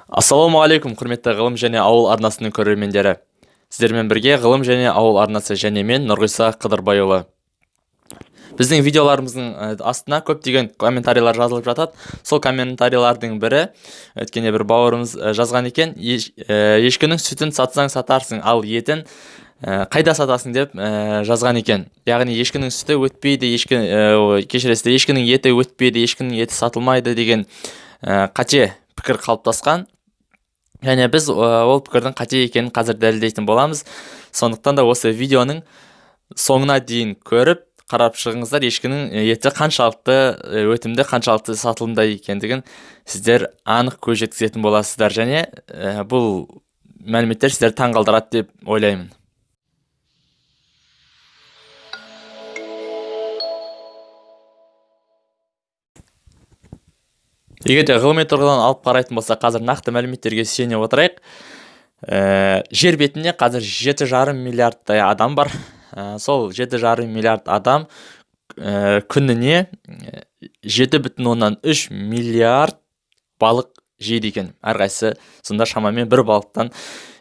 Ассалаумағалейкум, құрметті ғылым және ауыл арнасының көрермендері. Сіздермен бірге ғылым және ауыл арнасы және мен Нұрғиса Қыдырбайұлы. Біздің видеоларымыздың астына көптеген комментарийлар жазылып жатады. Сол комментарийлардың бірі, өткенде бір бауырымыз жазған екен, ешкінің сүтін сатсаң сатарсың, ал етін қайда сатасың деп жазған екен. Яғни ешкінің сүті өтпейді, кешіресіздер, ешкінің еті өтпейді, ешкінің еті сатылмайды деген қате пікір қалыптасқан. Және біз ол пікірдің қате екенін қазір дәлелдейтін боламыз. Сондықтан да осы видеоның соңына дейін көріп, қарап шығыңыздар, ешкінің еті қаншалықты өтімді, қаншалықты сатылымда екендігін сіздер анық көз жеткізетін боласыздар. Және бұл мәліметтер сіздерді таңғалдырады деп ойлаймын. Егер де ғылыми тұрғыдан алып қарайтын болса, қазір нақты мәліметтерге сүйене отырайық. Жер бетінде қазір 7,5 миллиардтай адам бар. Сол 7,5 миллиард адам күніне 7,3 миллиард балық жейді екен. Әрқайсысы сонда шамамен бір балықтан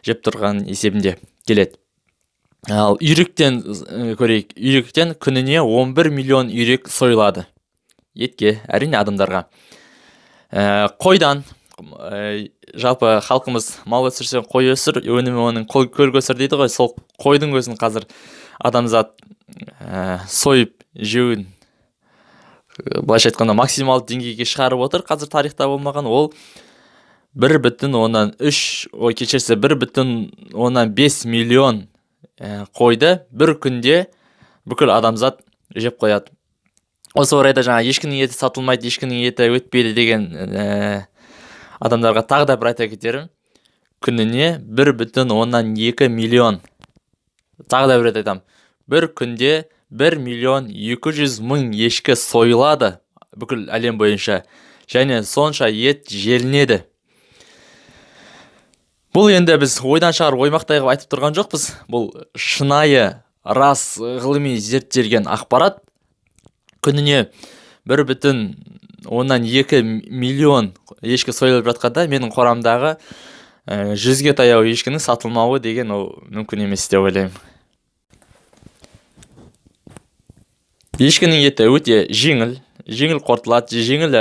жеп тұрған есебінде келеді. Ал үйректен көрейік. Үйректен күніне 11 миллион үйрек сойылады. Етке, әрине адамдарға. Қойдан, жалпы халқымыз мал өсірсе қой өсір, өнімі оның көл өсір дейді ғой. Сол қойдың өзін қазір адамзат сойып жеуін, былайша айтқанда, максимал деңгейге шығарып отыр. Қазір тарихта болмаған ол 1,5 миллион қойды бір күнде бүкіл адамзат жеп қояды. Осы орайда жаңа ешкінің еті сатылмайды, ешкінің еті өтпейді деген адамдарға тағы да бір айта кетерім. Күніне 1,2 миллион. Тағы да бір айтам. Бір күнде 1,200,000 ешкі сойылады бүкіл әлем бойынша. Және сонша ет желінеді. Бұл енді біз ойдан шығарып оймақтай қылып айтып тұрған жоқпыз. Бұл шынайы, рас ғылыми зерттелген ақпарат. Күніне 1,2 миллион ешкі сойылып жатқанда, менің қорамдағы 100-ге таяу ешкінің сатылмауы деген ол мүмкін емес деп ойлаймын. Ешкінің еті өте жеңіл қорытылады, жеңіл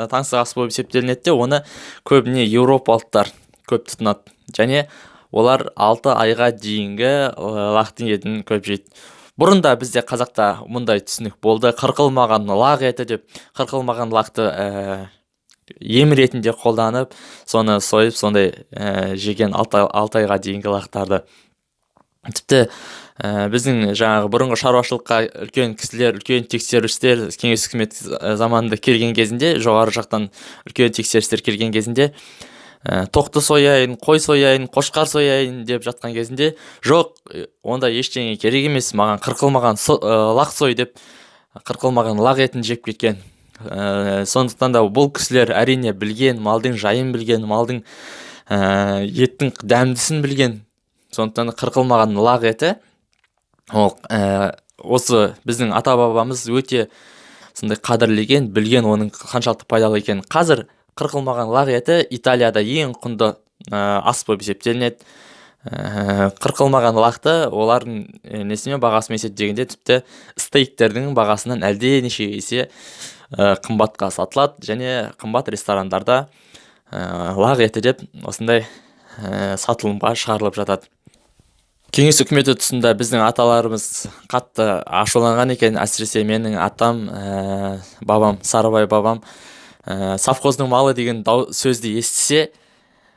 таңсық ас болып есептелінеді. Оны көбіне еуропалықтар көп тұтынады. Және олар 6 айға дейінгі лақтың етін көп жейді. Бұрында бізде қазақта мұндай түсінік болды. Қырқылмаған лақ еті деп, қырқылмаған лақты ем ретінде қолданып, соны сойып, сондай жеген 6 айға дейінгі лақтарды. Тіпті біздің жаңағы бұрынғы шаруашылыққа үлкен кісілер, үлкен тексерістер кеңес үкіметі заманында келген кезінде, жоғары жақтан үлкен тексерістер келген кезінде, тоқты сояйын, қой сояйын, қошқар сояйын деп жатқан кезінде, жоқ, онда ештеңе керек емес, маған қырқылмаған лақ сой деп, қырқылмаған лақ етін жеп кеткен. Сондықтан да бұл кісілер әрине білген, малдың жайын білген, малдың еттің дәмдісін білген. Сондықтан қырқылмаған лақ еті, осы біздің ата-бабамыз өте сондай қадірлеген, білген, оның қаншалықты пайдалы екенін. Қазір қырқылмаған лақ еті Италияда ең құнды ас болып есептелінеді. Қырқылмаған лақты олардың несімен бағасымен есептегенде тіпті стейктердің бағасынан әлденеше есе қымбатқа сатылады, және қымбат ресторандарда лақ еті деп осындай сатылымға шығарылып жатады. Кеңес үкіметі тұсында біздің аталарымыз қатты ашуланған екен. Әсіресе менің атам, бабам, Сарыбай бабам, совхоздың малы деген сөзді естісе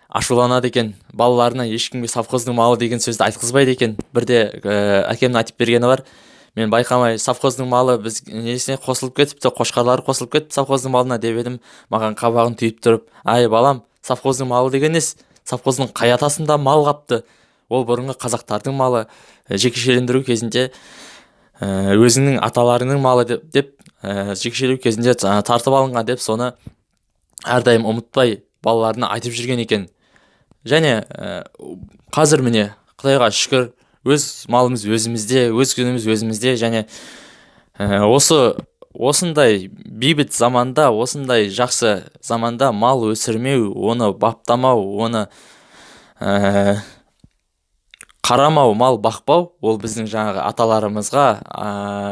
ашуланады екен. Балаларына ешкімге совхоздың малы деген сөзді айтқызбайды екен. Бірде әкемнің айтып бергені бар. Мен байқамай, совхоздың малы біз несіне қосылып кетіпті, қошқарлар қосылып кетіп совхоздың малына деп едім. Маған қабағын түйіп тұрып, ай балам, совхоздың малы деген несі? Совхоздың қай атасында мал қапты? Ол бұрынғы қазақтардың малы. Жекешелендіру кезінде өзіңнің аталарының малы деп жекешелеу кезінде тартып алынған деп, соны әрдайым ұмытпай балаларына айтып жүрген екен. Және қазір міне Құдайға шүкір, өз малымыз өзімізде, өз күніміз өзімізде. Және осы осындай бейбіт заманда, осындай жақсы заманда мал өсірмеу, оны баптамау, оны қарамау, мал бақпау, ол біздің жаңағы аталарымызға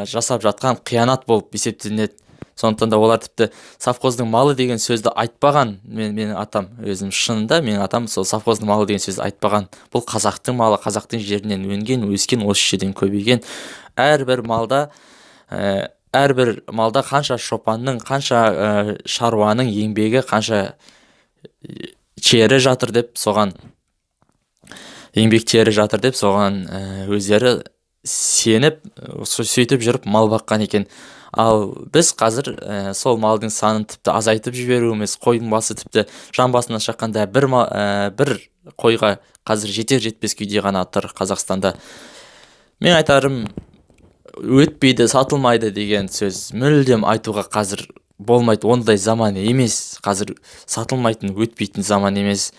жасап жатқан қиянат болып есептелінеді. Сондықтан да олар тіпті совхоздың малы деген сөзді айтпаған. Менің атам өзім, шынында менің атам сол совхоздың малы деген сөзді айтпаған. Бұл қазақтың малы, қазақтың жерінен өнген, өскен, осы жерден көбейген. Әрбір малда қанша шопанның, қанша шаруаның еңбегі, қанша тері жатыр деп соған өздері сеніп, сөйтіп жүріп мал баққан екен. Ал біз қазір сол малдың санын тіпті азайтып жіберуіміз, қойдың басы тіпті жан басына шаққанда бір қойға қазір жетер-жетпес күйде ғана тұр Қазақстанда. Мен айтарым, өтпейді, сатылмайды деген сөз мүлдем айтуға қазір болмайды. Ондай заман емес. Қазір сатылмайтын, өтпейтін заман емес.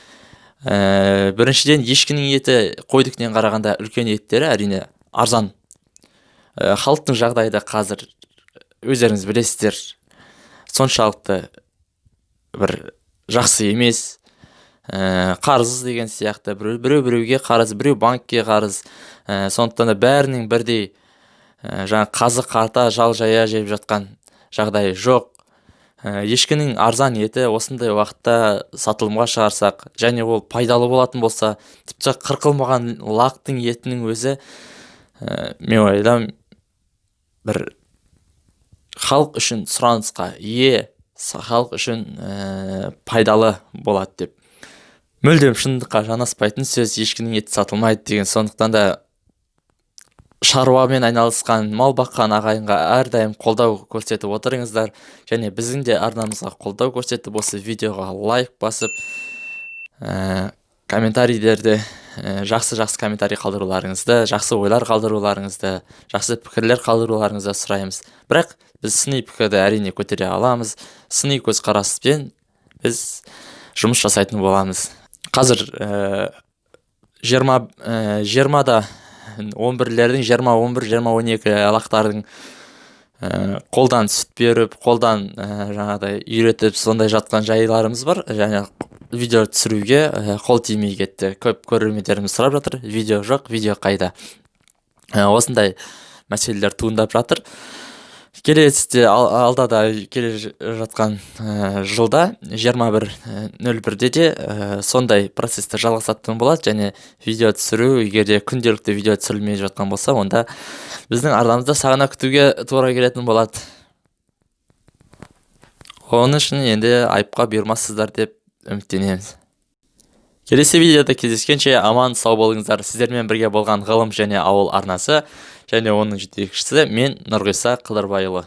Біріншіден, ешкінің еті қойдікінен қарағанда үлкен еттері әрине арзан. Халықтың жағдайы да қазір өздеріңіз білесіздер, соншалықты бір жақсы емес. Қарыз деген сияқты, біреуге қарыз, біреу банкке қарыз. Сондықтан да бәрінің бірдей жаңа қазы қарта жал жая жеп жатқан жағдайы жоқ. Ешкінің арзан еті осындай уақытта сатылымға шығарсақ, және ол пайдалы болатын болса, тіпті қырқылмаған лақтың етінің өзі, мен ойлаймын, бір халық үшін сұранысқа ие, халық үшін пайдалы болады деп. Мүлдем шындыққа жанаспайтын сөз ешкінің еті сатылмайды деген. Сондықтан да шаруамен айналысқан, мал баққан ағайынға әрдайым қолдау көрсетіп отырыңыздар, және біздің де арнамызға қолдау көрсетіп, осы видеоға лайк басып, комментарийлерде жақсы комментарий қалдыруларыңызды, жақсы ойлар қалдыруларыңызды, жақсы пікірлер қалдыруларыңызды сұраймыз. Бірақ біз сыни пікірді әрине көтере аламыз. Сыни көзқараспен біз жұмыс жасайтын боламыз. Қазір 20-да 11-лердің 20-11-20-12 алақтардың қолдан сүт беріп, қолдан жаңағыдай үйретіп сондай жатқан жайларымыз бар. Және видео түсіруге қол тимей кетті. Көп көрермендеріміз сұрап жатыр, видео жоқ, видео қайда. Осындай мәселелер туындап жатыр. Келесіде алда да келе жатқан жылда 21:01-де де сондай процесті жалғасатын болады. Және видео түсіру, егерде күнделікті видео түсірілмей жатқан болса, онда біздің арнамызда сағына күтуге тура келетін болады. Оның үшін енді айыпқа бұйырмассыздар деп үміттенеміз. Келесі видеода кездескенше аман сау болыңыздар. Сіздермен бірге болған ғылым және ауыл арнасы, және оның жетекшісі мен Нұрғиса Қыдырбайұлы.